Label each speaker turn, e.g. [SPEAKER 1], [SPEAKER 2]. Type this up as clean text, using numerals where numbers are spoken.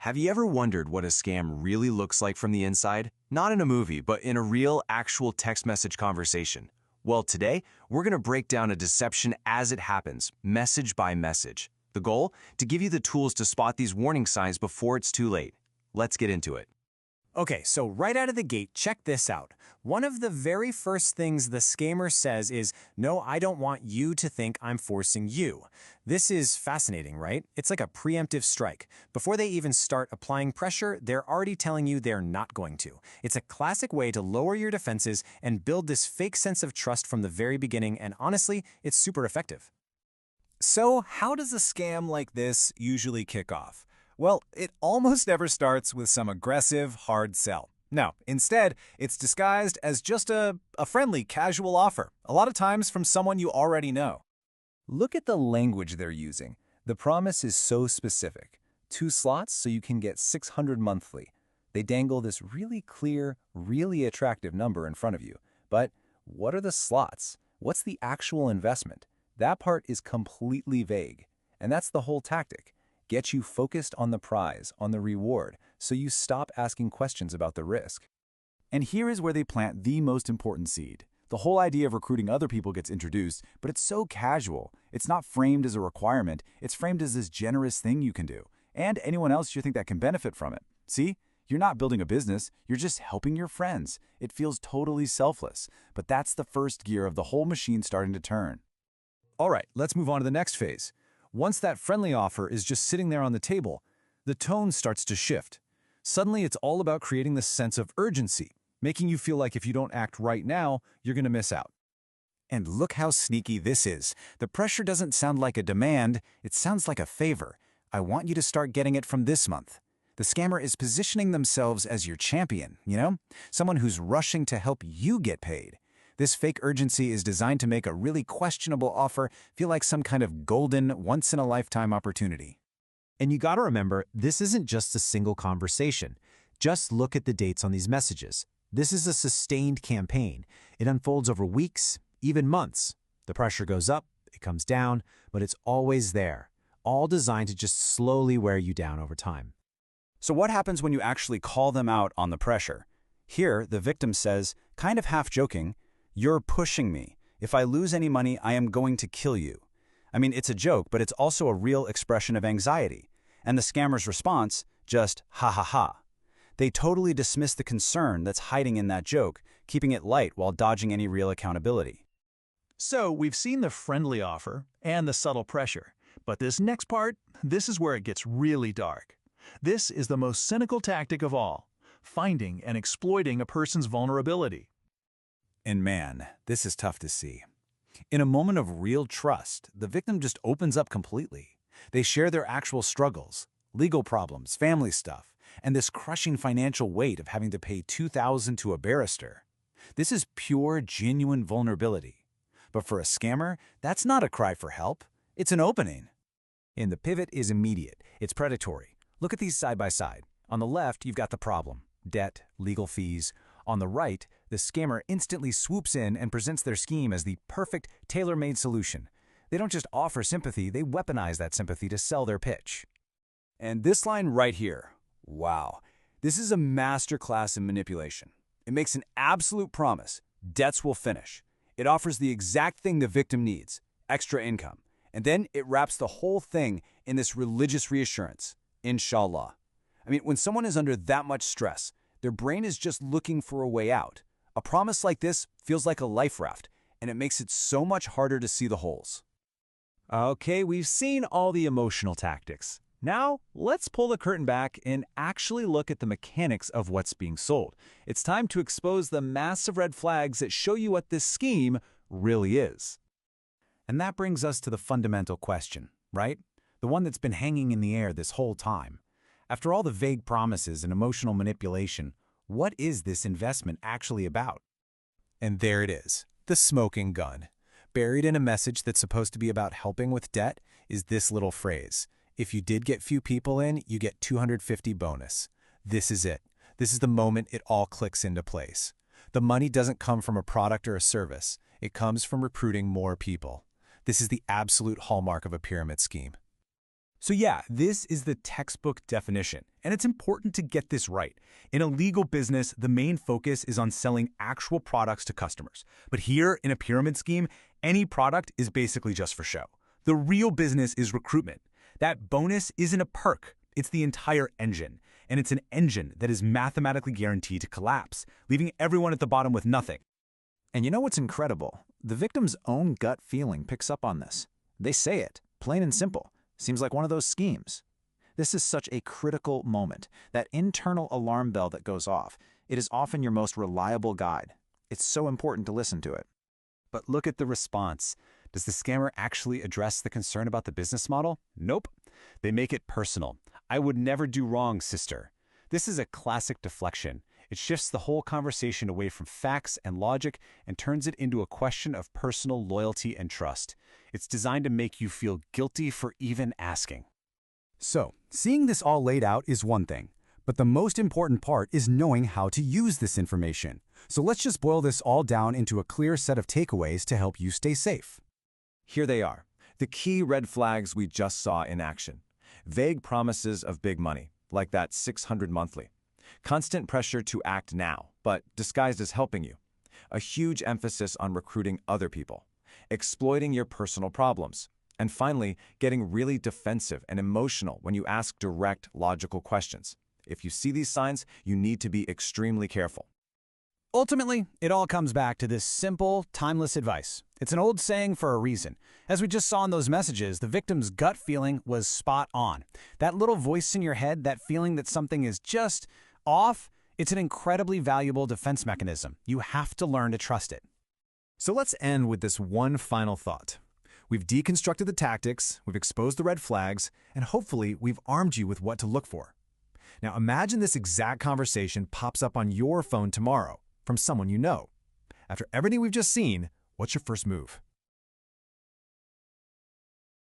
[SPEAKER 1] Have you ever wondered what a scam really looks like from the inside? Not in a movie, but in a real, actual text message conversation. Well, today, we're going to break down a deception as it happens, message by message. The goal? To give you the tools to spot these warning signs before it's too late. Let's get into it.
[SPEAKER 2] Okay, so right out of the gate, check this out. One of the very first things the scammer says is, "No, I don't want you to think I'm forcing you." This is fascinating, right? It's like a preemptive strike. Before they even start applying pressure, they're already telling you they're not going to. It's a classic way to lower your defenses and build this fake sense of trust from the very beginning, and honestly, it's super effective.
[SPEAKER 3] So, how does a scam like this usually kick off? Well, it almost never starts with some aggressive, hard sell. No, instead, it's disguised as just a friendly, casual offer, a lot of times from someone you already know. Look at the language they're using. The promise is so specific. 2 slots so you can get 600 monthly. They dangle this really clear, really attractive number in front of you. But what are the slots? What's the actual investment? That part is completely vague. And that's the whole tactic. Get you focused on the prize, on the reward, so you stop asking questions about the risk. And here is where they plant the most important seed. The whole idea of recruiting other people gets introduced, but it's so casual. It's not framed as a requirement, it's framed as this generous thing you can do. And anyone else you think that can benefit from it. See? You're not building a business, you're just helping your friends. It feels totally selfless, but that's the first gear of the whole machine starting to turn.
[SPEAKER 4] All right, let's move on to the next phase. Once that friendly offer is just sitting there on the table, the tone starts to shift. Suddenly, it's all about creating this sense of urgency, making you feel like if you don't act right now, you're going to miss out.
[SPEAKER 3] And look how sneaky this is. The pressure doesn't sound like a demand, it sounds like a favor. I want you to start getting it from this month. The scammer is positioning themselves as your champion, someone who's rushing to help you get paid. This fake urgency is designed to make a really questionable offer feel like some kind of golden, once-in-a-lifetime opportunity.
[SPEAKER 5] And you gotta remember, this isn't just a single conversation. Just look at the dates on these messages. This is a sustained campaign. It unfolds over weeks, even months. The pressure goes up, it comes down, but it's always there, all designed to just slowly wear you down over time.
[SPEAKER 3] So what happens when you actually call them out on the pressure? Here, the victim says, kind of half joking, "You're pushing me. If I lose any money, I am going to kill you." I mean, it's a joke, but it's also a real expression of anxiety. And the scammer's response, just ha ha ha. They totally dismiss the concern that's hiding in that joke, keeping it light while dodging any real accountability.
[SPEAKER 6] So we've seen the friendly offer and the subtle pressure, but this next part, this is where it gets really dark. This is the most cynical tactic of all, finding and exploiting a person's vulnerability.
[SPEAKER 3] And man, this is tough to see. In a moment of real trust, the victim just opens up completely. They share their actual struggles, legal problems, family stuff, and this crushing financial weight of having to pay $2,000 to a barrister. This is pure, genuine vulnerability. But for a scammer, that's not a cry for help. It's an opening. And the pivot is immediate. It's predatory. Look at these side by side. On the left, you've got the problem: debt, legal fees. On the right, the scammer instantly swoops in and presents their scheme as the perfect, tailor-made solution. They don't just offer sympathy, they weaponize that sympathy to sell their pitch. And this line right here, wow, this is a masterclass in manipulation. It makes an absolute promise: debts will finish. It offers the exact thing the victim needs: extra income. And then it wraps the whole thing in this religious reassurance: inshallah. I mean, when someone is under that much stress, their brain is just looking for a way out. A promise like this feels like a life raft, and it makes it so much harder to see the holes.
[SPEAKER 4] Okay, we've seen all the emotional tactics. Now, let's pull the curtain back and actually look at the mechanics of what's being sold. It's time to expose the massive red flags that show you what this scheme really is.
[SPEAKER 3] And that brings us to the fundamental question, right? The one that's been hanging in the air this whole time. After all the vague promises and emotional manipulation, what is this investment actually about? And there it is, the smoking gun. Buried in a message that's supposed to be about helping with debt is this little phrase: if you did get few people in, you get 250 bonus. This is it. This is the moment it all clicks into place. The money doesn't come from a product or a service. It comes from recruiting more people. This is the absolute hallmark of a pyramid scheme.
[SPEAKER 4] So yeah, this is the textbook definition, and it's important to get this right. In a legal business, the main focus is on selling actual products to customers. But here, in a pyramid scheme, any product is basically just for show. The real business is recruitment. That bonus isn't a perk, it's the entire engine. And it's an engine that is mathematically guaranteed to collapse, leaving everyone at the bottom with nothing.
[SPEAKER 3] And you know what's incredible? The victim's own gut feeling picks up on this. They say it, plain and simple. Seems like one of those schemes. This is such a critical moment, that internal alarm bell that goes off. It is often your most reliable guide. It's so important to listen to it.
[SPEAKER 4] But look at the response. Does the scammer actually address the concern about the business model? Nope. They make it personal. I would never do wrong, sister. This is a classic deflection. It shifts the whole conversation away from facts and logic and turns it into a question of personal loyalty and trust. It's designed to make you feel guilty for even asking.
[SPEAKER 2] So, seeing this all laid out is one thing, but the most important part is knowing how to use this information. So let's just boil this all down into a clear set of takeaways to help you stay safe.
[SPEAKER 1] Here they are, the key red flags we just saw in action. Vague promises of big money, like that 600 monthly. Constant pressure to act now, but disguised as helping you. A huge emphasis on recruiting other people. Exploiting your personal problems. And finally, getting really defensive and emotional when you ask direct, logical questions. If you see these signs, you need to be extremely careful.
[SPEAKER 2] Ultimately, it all comes back to this simple, timeless advice. It's an old saying for a reason. As we just saw in those messages, the victim's gut feeling was spot on. That little voice in your head, that feeling that something is just off, it's an incredibly valuable defense mechanism. You have to learn to trust it.
[SPEAKER 5] So let's end with this one final thought. We've deconstructed the tactics, we've exposed the red flags, and hopefully we've armed you with what to look for. Now imagine this exact conversation pops up on your phone tomorrow from someone you know. After everything we've just seen, what's your first move?